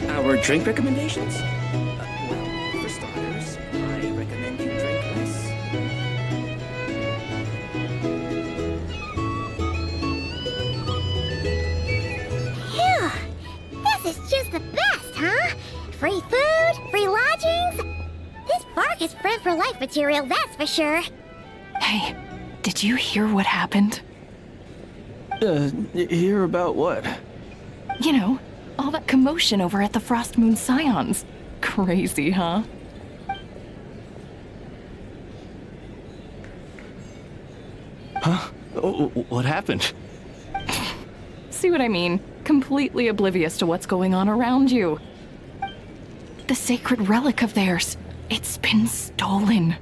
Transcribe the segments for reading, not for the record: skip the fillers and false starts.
Our drink recommendations? Well, for starters, I recommend you drink less. Phew! This is just the best, huh? Free food, free lodgings. This bark is friend for life material, that's for sure. Hey, did you hear what happened? Hear about what? You know, all that commotion over at the Frost Moon Scions. Crazy, huh? Huh? Oh, what happened? See what I mean? Completely oblivious to what's going on around you. The sacred relic of theirs. It's been stolen.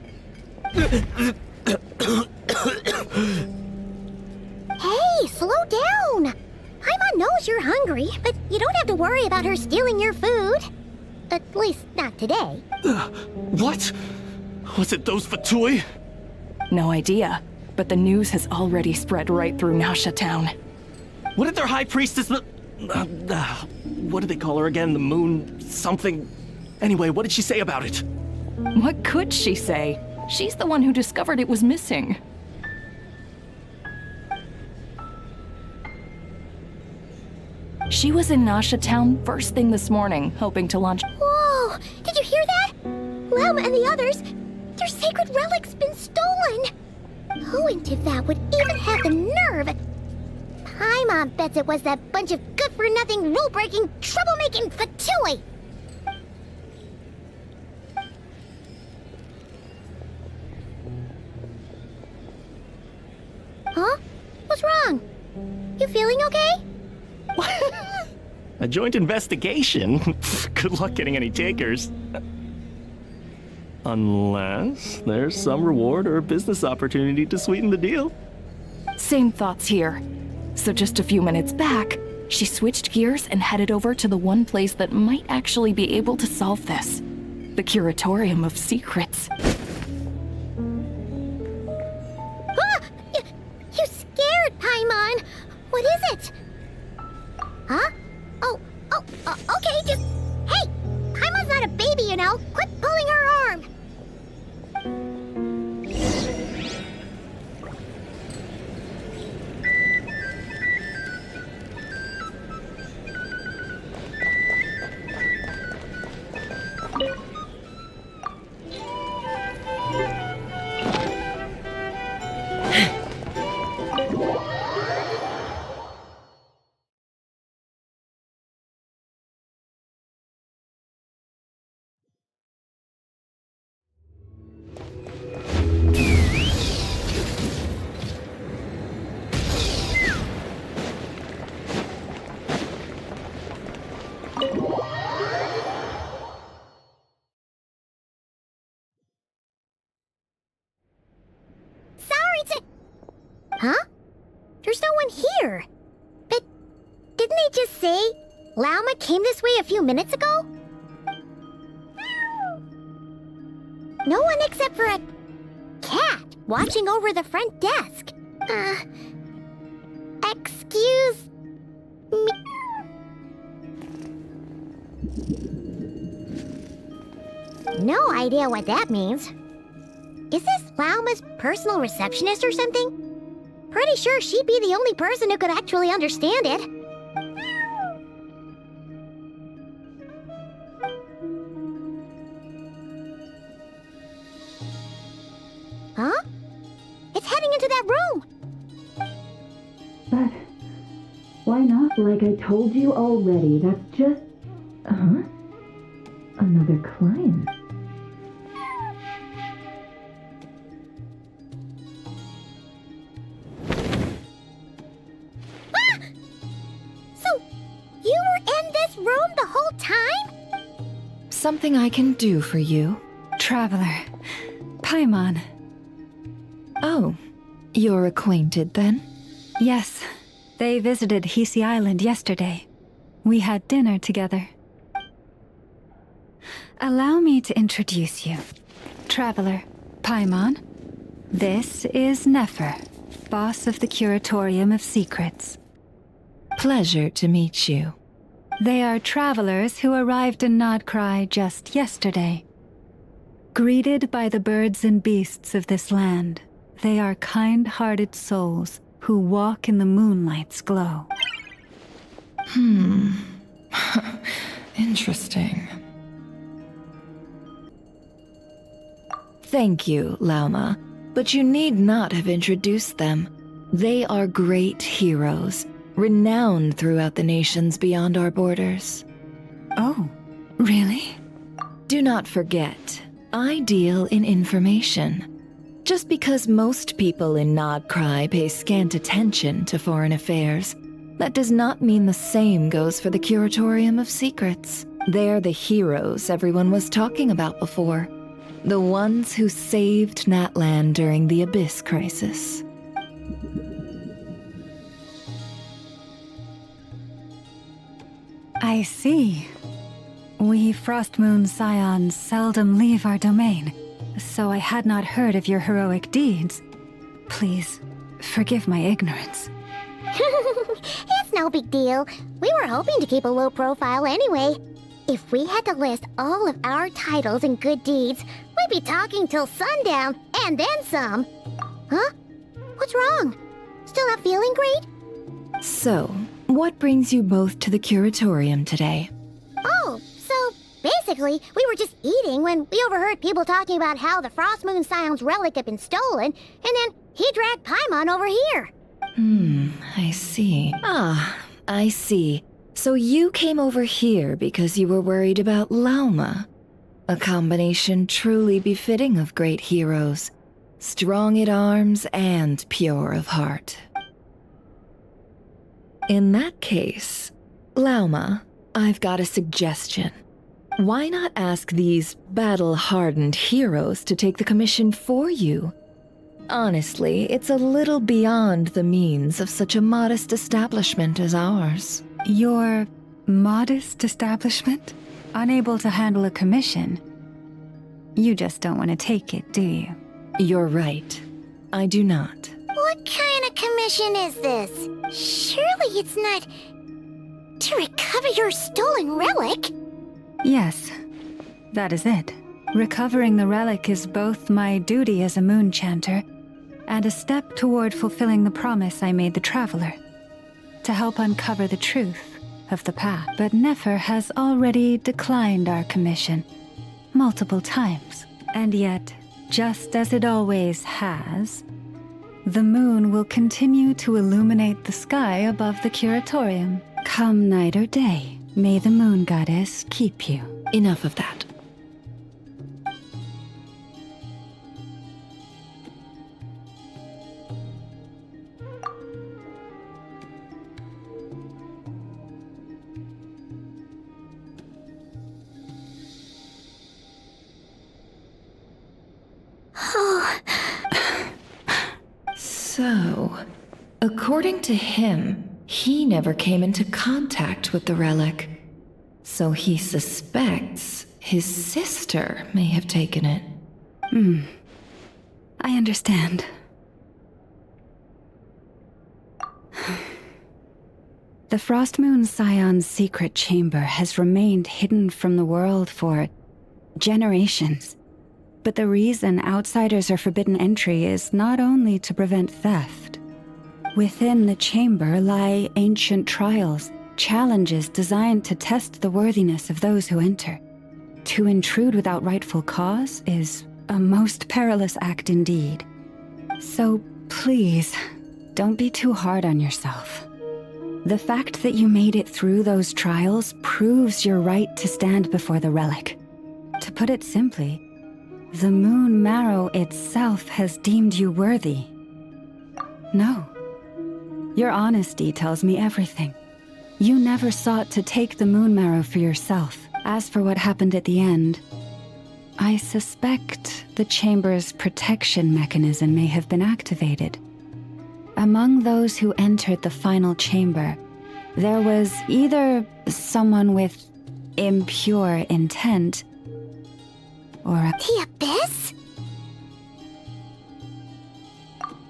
Hey, slow down! Paimon knows you're hungry, but you don't have to worry about her stealing your food. At least, not today. What? Was it those Fatui? No idea, but the news has already spread right through Nasha Town. What did their high priestess... what did they call her again? The moon... something... Anyway, what did she say about it? What could she say? She's the one who discovered it was missing. She was in Nasha Town first thing this morning, hoping to launch... Whoa! Did you hear that? Lama and the others, their sacred relic's been stolen! Who in Tivat would even have the nerve? Paimon bets it was that bunch of good-for-nothing, rule-breaking, troublemaking Fatui! Huh? What's wrong? You feeling okay? A joint investigation? Good luck getting any takers. Unless there's some reward or business opportunity to sweeten the deal. Same thoughts here. So just a few minutes back, she switched gears and headed over to the one place that might actually be able to solve this. The Curatorium of Secrets. You scared, Paimon! What is it? Huh? Okay, just... Hey! Paimon's not a baby, you know! Quit pulling her arm! Huh? There's no one here. But didn't they just say Lauma came this way a few minutes ago? No one except for a cat watching over the front desk. Excuse me? No idea what that means. Is this Lauma's personal receptionist or something? Pretty sure she'd be the only person who could actually understand it. Huh? It's heading into that room! But why not? Like I told you already, that's just... Huh? Another client. Something I can do for you? Traveler. Paimon. Oh, you're acquainted then? Yes. They visited Hisi Island yesterday. We had dinner together. Allow me to introduce you. Traveler, Paimon. This is Nefer, boss of the Curatorium of Secrets. Pleasure to meet you. They are travelers who arrived in Nodcry just yesterday. Greeted by the birds and beasts of this land, they are kind-hearted souls who walk in the moonlight's glow. Interesting. Thank you, Lauma, but you need not have introduced them. They are great heroes, renowned throughout the nations beyond our borders. Oh, really? Do not forget, I deal in information. Just because most people in Nodcry pay scant attention to foreign affairs, that does not mean the same goes for the Curatorium of Secrets. They're the heroes everyone was talking about before. The ones who saved Natlan during the Abyss crisis. I see. We Frostmoon Scions seldom leave our domain, so I had not heard of your heroic deeds. Please, forgive my ignorance. It's no big deal. We were hoping to keep a low profile anyway. If we had to list all of our titles and good deeds, we'd be talking till sundown, and then some. Huh? What's wrong? Still not feeling great? So, what brings you both to the Curatorium today? Oh, so basically, we were just eating when we overheard people talking about how the Frostmoon Scion's relic had been stolen, and then he dragged Paimon over here. I see. I see. So you came over here because you were worried about Lauma. A combination truly befitting of great heroes. Strong at arms and pure of heart. In that case, Lauma, I've got a suggestion. Why not ask these battle-hardened heroes to take the commission for you? Honestly, it's a little beyond the means of such a modest establishment as ours. Your modest establishment? Unable to handle a commission? You just don't want to take it, do you? You're right. I do not. What kind of commission is this? Surely it's not to recover your stolen relic? Yes, that is it. Recovering the relic is both my duty as a moon chanter and a step toward fulfilling the promise I made the traveler, to help uncover the truth of the path. But Nefer has already declined our commission multiple times. And yet, just as it always has, the moon will continue to illuminate the sky above the Curatorium. Come night or day, may the moon goddess keep you. Enough of that. So, according to him, he never came into contact with the relic. So he suspects his sister may have taken it. I understand. The Frostmoon Scion's secret chamber has remained hidden from the world for generations. But the reason outsiders are forbidden entry is not only to prevent theft. Within the chamber lie ancient trials, challenges designed to test the worthiness of those who enter. To intrude without rightful cause is a most perilous act indeed. So please, don't be too hard on yourself. The fact that you made it through those trials proves your right to stand before the relic. To put it simply, the moon marrow itself has deemed you worthy. No. Your honesty tells me everything. You never sought to take the moon marrow for yourself. As for what happened at the end, I suspect the chamber's protection mechanism may have been activated. Among those who entered the final chamber, there was either someone with impure intent or The Abyss?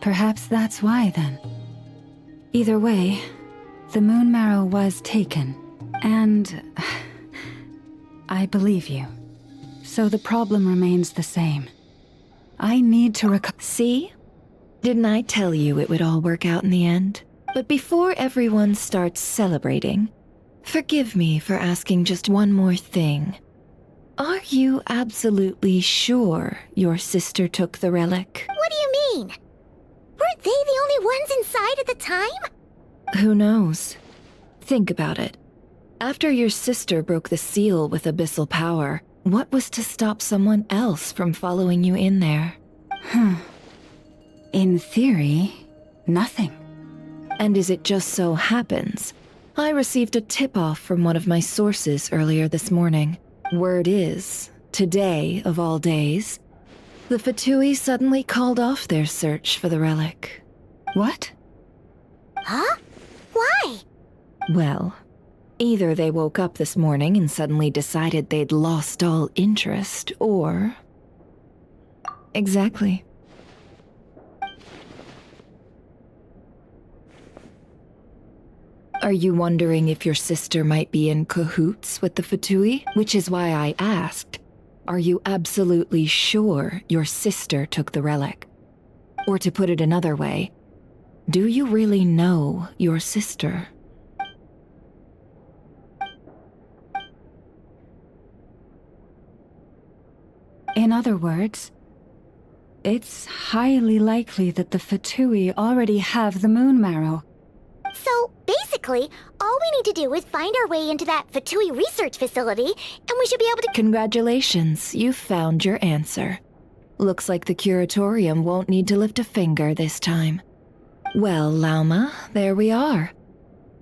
perhaps that's why then. Either way, The moon marrow was taken, and I believe you. So the problem remains the same. I need to See? Didn't I tell you it would all work out in the end? But before everyone starts celebrating, forgive me for asking just one more thing. Are you absolutely sure your sister took the relic? What do you mean? Weren't they the only ones inside at the time? Who knows? Think about it. After your sister broke the seal with abyssal power, what was to stop someone else from following you in there? In theory, nothing. And as it just so happens, I received a tip-off from one of my sources earlier this morning. Word is, today of all days, the Fatui suddenly called off their search for the relic. What? Huh? Why? Well, either they woke up this morning and suddenly decided they'd lost all interest, or... Exactly. Are you wondering if your sister might be in cahoots with the Fatui? Which is why I asked, are you absolutely sure your sister took the relic? Or to put it another way, do you really know your sister? In other words, it's highly likely that the Fatui already have the moon marrow. So, basically, all we need to do is find our way into that Fatui research facility, and we should be able to— Congratulations, you found your answer. Looks like the curatorium won't need to lift a finger this time. Well, Lauma, there we are.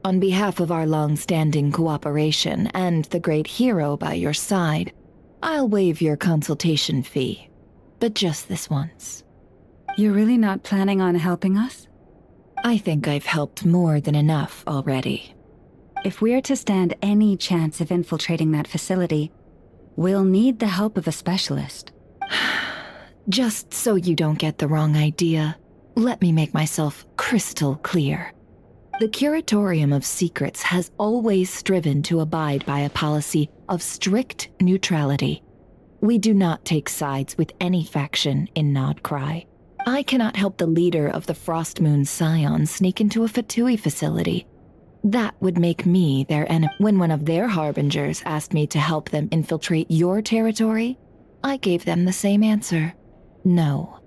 On behalf of our long-standing cooperation and the great hero by your side, I'll waive your consultation fee. But just this once. You're really not planning on helping us? I think I've helped more than enough already. If we're to stand any chance of infiltrating that facility, we'll need the help of a specialist. Just so you don't get the wrong idea, let me make myself crystal clear. The Curatorium of Secrets has always striven to abide by a policy of strict neutrality. We do not take sides with any faction in Nodcry. I cannot help the leader of the Frost Moon Scions sneak into a Fatui facility. That would make me their enemy. When one of their harbingers asked me to help them infiltrate your territory, I gave them the same answer. No.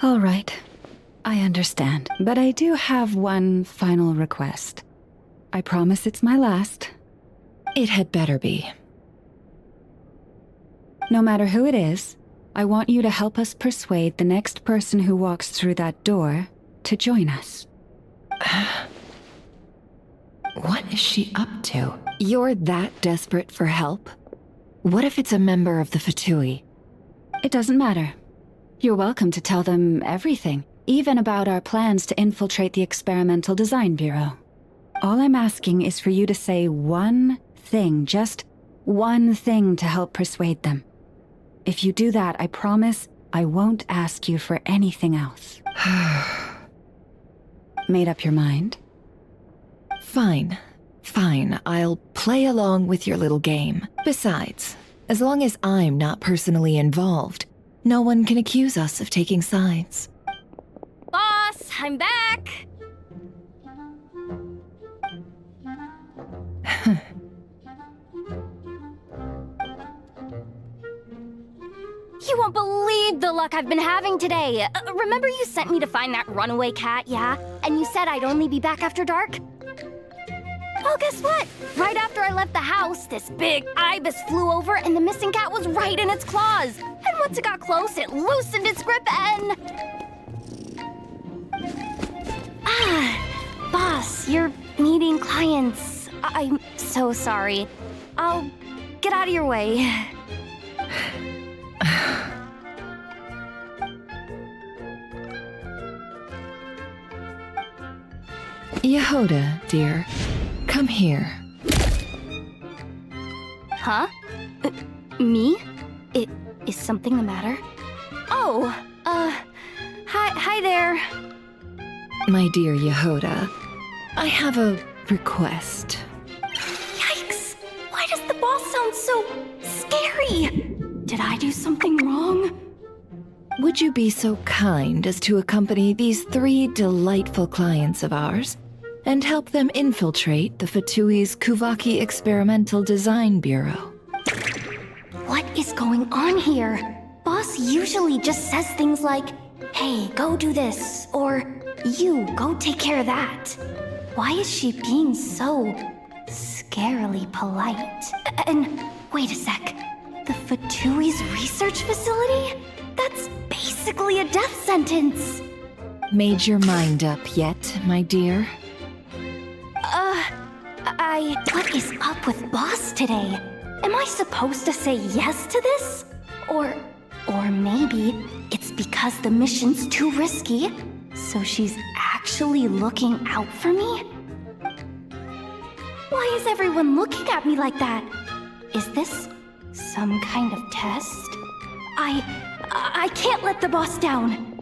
All right, I understand. But I do have one final request. I promise it's my last. It had better be. No matter who it is, I want you to help us persuade the next person who walks through that door to join us. What is she up to? You're that desperate for help? What if it's a member of the Fatui? It doesn't matter. You're welcome to tell them everything, even about our plans to infiltrate the Experimental Design Bureau. All I'm asking is for you to say one thing, just one thing to help persuade them. If you do that, I promise I won't ask you for anything else. Made up your mind? Fine. Fine, I'll play along with your little game. Besides, as long as I'm not personally involved, no one can accuse us of taking sides. Boss, I'm back! You won't believe the luck I've been having today. Remember you sent me to find that runaway cat, yeah? And you said I'd only be back after dark? Well, guess what? Right after I left the house, this big ibis flew over and the missing cat was right in its claws. And once it got close, it loosened its grip and... Boss, you're meeting clients. I'm so sorry. I'll get out of your way. Yehoda, dear, come here. Huh? Me? Is something the matter? Oh, hi there. My dear Yehoda, I have a request. Yikes! Why does the boss sound so scary? Did I do something wrong? Would you be so kind as to accompany these 3 delightful clients of ours and help them infiltrate the Fatui's Kuvaki Experimental Design Bureau? What is going on here? Boss usually just says things like, hey, go do this, or you, go take care of that. Why is she being so scarily polite? And wait a sec, the Fatui's research facility? That's basically a death sentence. Made your mind up yet, my dear? What is up with Boss today? Am I supposed to say yes to this? Or maybe it's because the mission's too risky, so she's actually looking out for me? Why is everyone looking at me like that? Is this some kind of test? I can't let the boss down.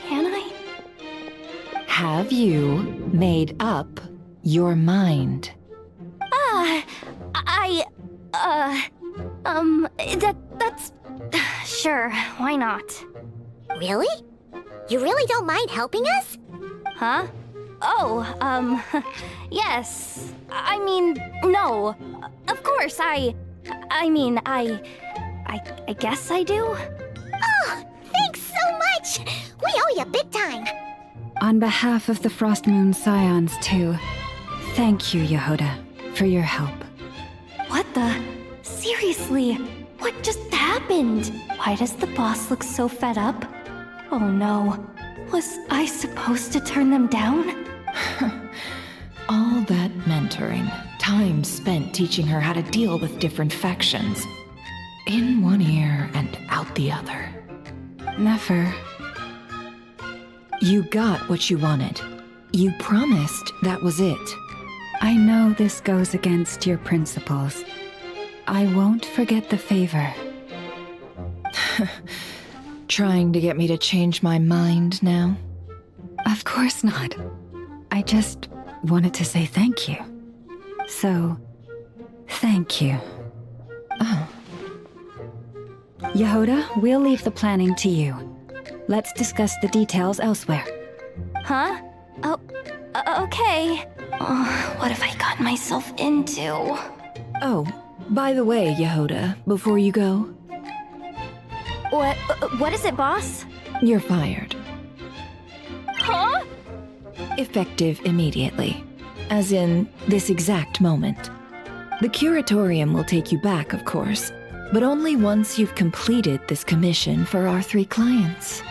Can I? Have you made up your mind? That's... Sure, why not? Really? You really don't mind helping us? Huh? Oh, yes. I mean, no. Of course, I guess I do? Oh, thanks so much! We owe you big time! On behalf of the Frost Moon Scions, too, thank you, Yehoda, for your help. What the? Seriously, what just happened? Why does the boss look so fed up? Oh no, was I supposed to turn them down? All that mentoring, time spent teaching her how to deal with different factions. In one ear and out the other. Never. You got what you wanted. You promised that was it. I know this goes against your principles. I won't forget the favor. Trying to get me to change my mind now? Of course not. I just wanted to say thank you. So, thank you. Oh. Yehoda, we'll leave the planning to you. Let's discuss the details elsewhere. Huh? Oh, okay. Oh, what have I gotten myself into? Oh, by the way, Yehoda, before you go, What is it, boss? you're fired. Huh? Effective immediately. As in, this exact moment. The curatorium will take you back, of course, but only once you've completed this commission for our 3 clients.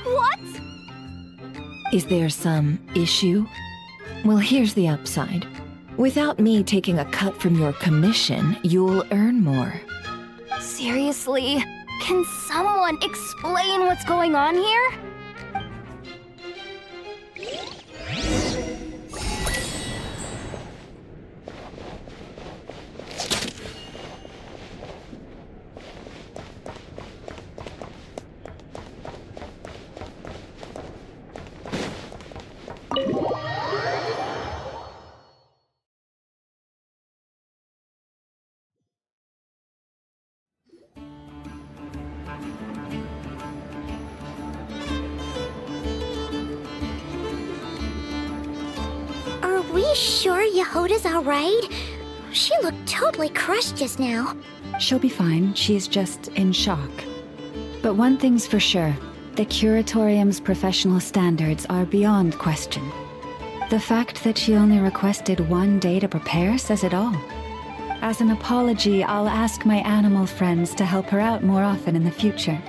What? Is there some issue? Well, here's the upside. Without me taking a cut from your commission, you'll earn more. Seriously? Can someone explain what's going on here? Are we sure Yehoda's alright? She looked totally crushed just now. She'll be fine, she's just in shock. But one thing's for sure, the curatorium's professional standards are beyond question. The fact that she only requested 1 day to prepare says it all. As an apology, I'll ask my animal friends to help her out more often in the future.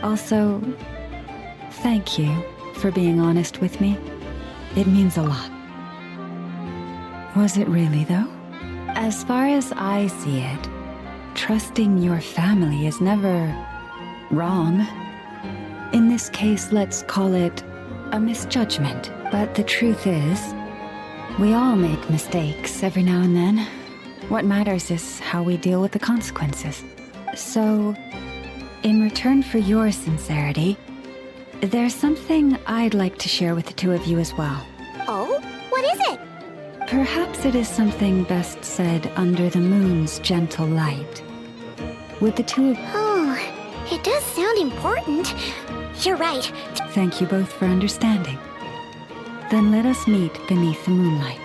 Also, thank you for being honest with me. It means a lot. Was it really, though? As far as I see it, trusting your family is never wrong. In this case, let's call it a misjudgment. But the truth is, we all make mistakes every now and then. What matters is how we deal with the consequences. So, in return for your sincerity, There's something I'd like to share with the two of you as well. Oh? What is it? Perhaps it is something best said under the moon's gentle light. Would the two of... Oh, it does sound important. You're right. Thank you both for understanding. Then let us meet beneath the moonlight.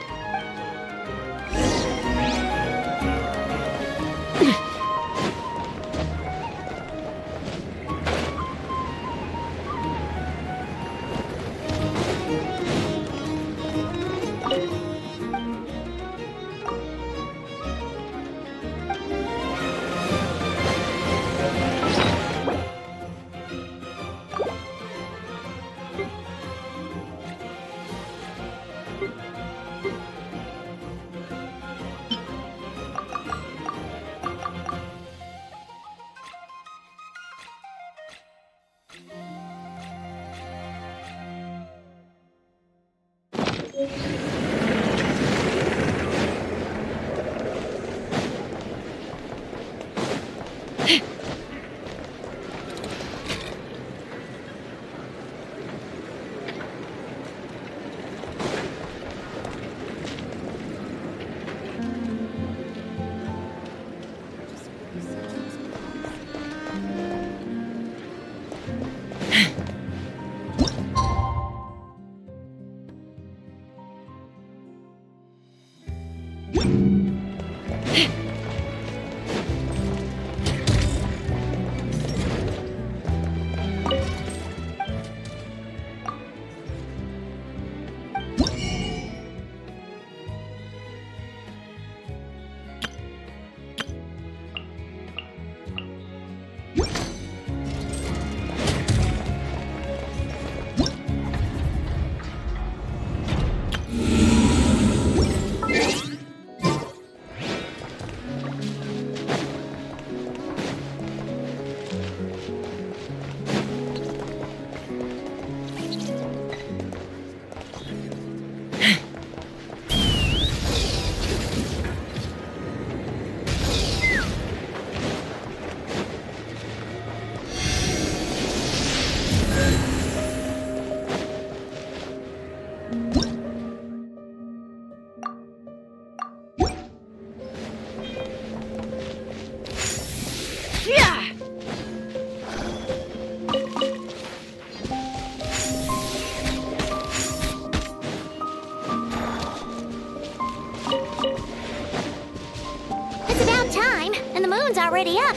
It's about time, and the moon's already up.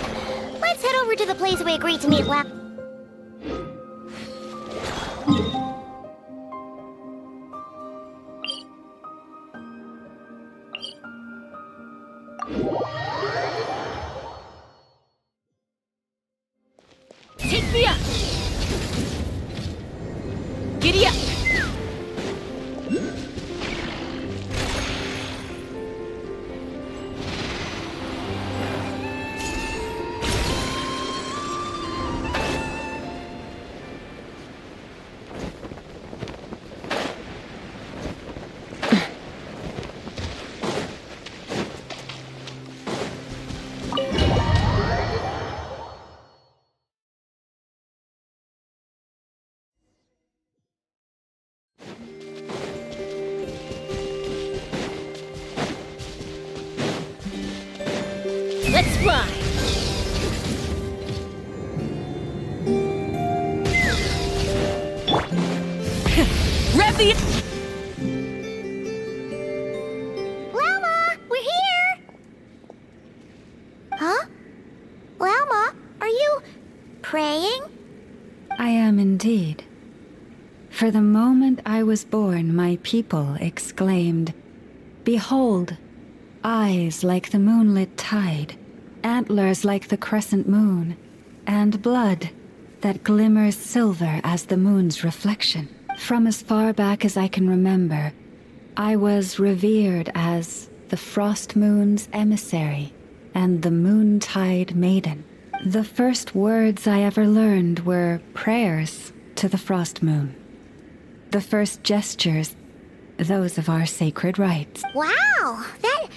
Let's head over to the place we agreed to meet last. Take me up! Giddy up! Let's fly! Rev the... Llama, we're here! Huh? Llama, are you praying? I am indeed. For the moment I was born, my people exclaimed, "Behold, eyes like the moonlit tide, antlers like the crescent moon, and blood that glimmers silver as the moon's reflection." From as far back as I can remember, I was revered as the Frost Moon's emissary and the Moontide Maiden. The first words I ever learned were prayers to the Frost Moon. The first gestures, those of our sacred rites. Wow, that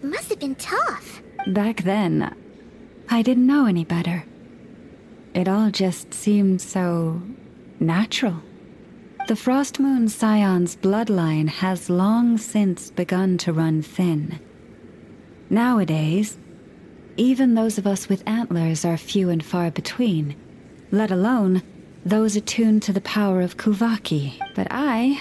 must have been tough. Back then, I didn't know any better. It all just seemed so natural. The Frost Moon Scion's bloodline has long since begun to run thin. Nowadays, even those of us with antlers are few and far between, let alone those attuned to the power of Kuvaki. But I...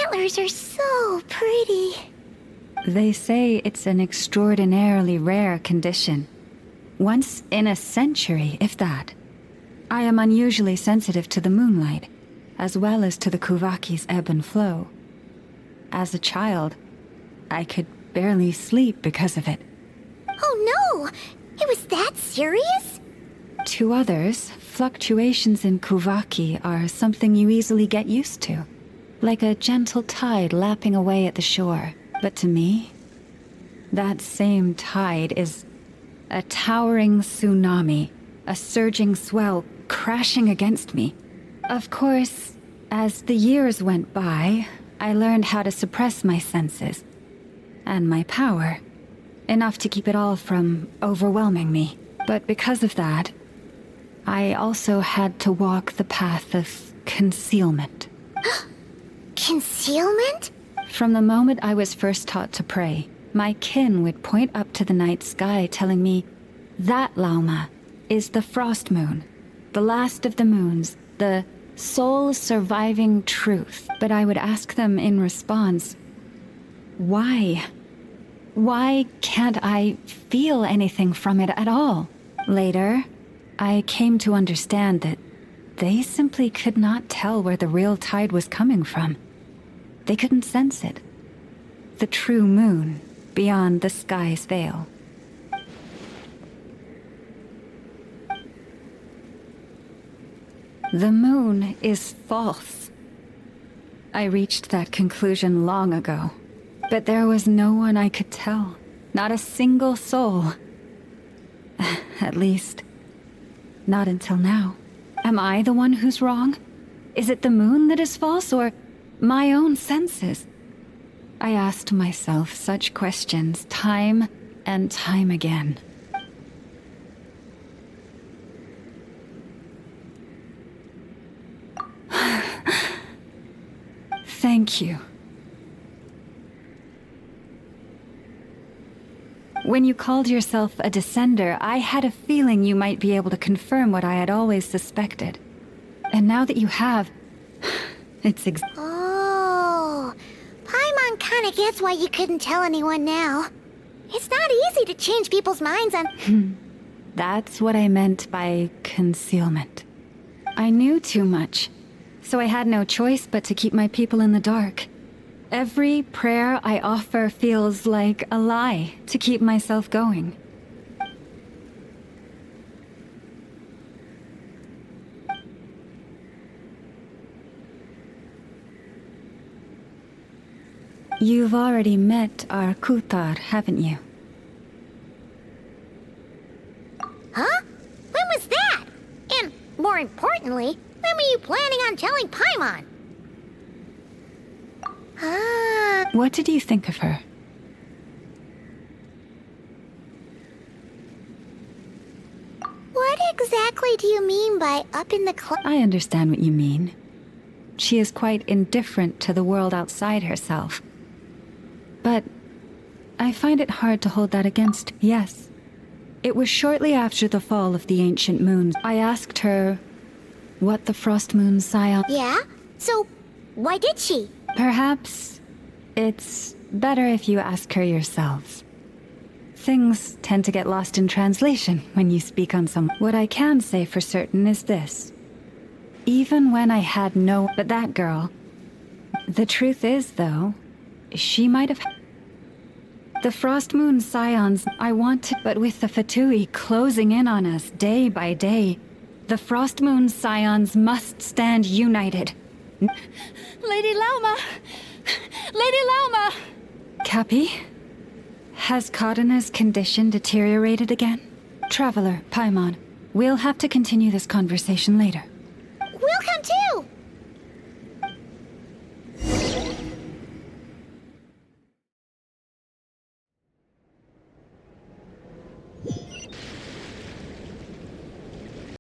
Antlers are so pretty. They say it's an extraordinarily rare condition. Once in a century, if that. I am unusually sensitive to the moonlight, as well as to the Kuvaki's ebb and flow. As a child, I could barely sleep because of it. Oh no! It was that serious? To others, fluctuations in Kuvaki are something you easily get used to. Like a gentle tide lapping away at the shore. But to me, that same tide is a towering tsunami, a surging swell crashing against me. Of course, as the years went by, I learned how to suppress my senses and my power, enough to keep it all from overwhelming me. But because of that, I also had to walk the path of concealment. Concealment? From the moment I was first taught to pray, my kin would point up to the night sky telling me, that Lauma is the Frost Moon, the last of the moons, the sole surviving truth. But I would ask them in response, why? Why can't I feel anything from it at all? Later, I came to understand that they simply could not tell where the real tide was coming from. They couldn't sense it. The true moon, beyond the sky's veil. The moon is false. I reached that conclusion long ago. But there was no one I could tell. Not a single soul. At least, not until now. Am I the one who's wrong? Is it the moon that is false, or my own senses? I asked myself such questions time and time again. Thank you. When you called yourself a descender, I had a feeling you might be able to confirm what I had always suspected. And now that you have, it's Oh, Paimon kinda gets why you couldn't tell anyone now. It's not easy to change people's minds on... That's what I meant by concealment. I knew too much, so I had no choice but to keep my people in the dark. Every prayer I offer feels like a lie to keep myself going. You've already met our Kutar, haven't you? Huh? When was that? And, more importantly, when were you planning on telling Paimon? What did you think of her? What exactly do you mean by up in the clouds? I understand what you mean. She is quite indifferent to the world outside herself. But I find it hard to hold that against. Yes. It was shortly after the fall of the ancient moons. I asked her what the Frost Moon Scion... Yeah? So, why did she? Perhaps it's better if you ask her yourselves. Things tend to get lost in translation when you speak on some... What I can say for certain is this. Even when I had no... But that girl... The truth is, though, she might have... The Frost Moon Scions I wanted, but with the Fatui closing in on us day by day, The Frost Moon Scions must stand united. Lady Lauma! Lady Lauma! Cappy? Has Cardina's condition deteriorated again? Traveler, Paimon, we'll have to continue this conversation later.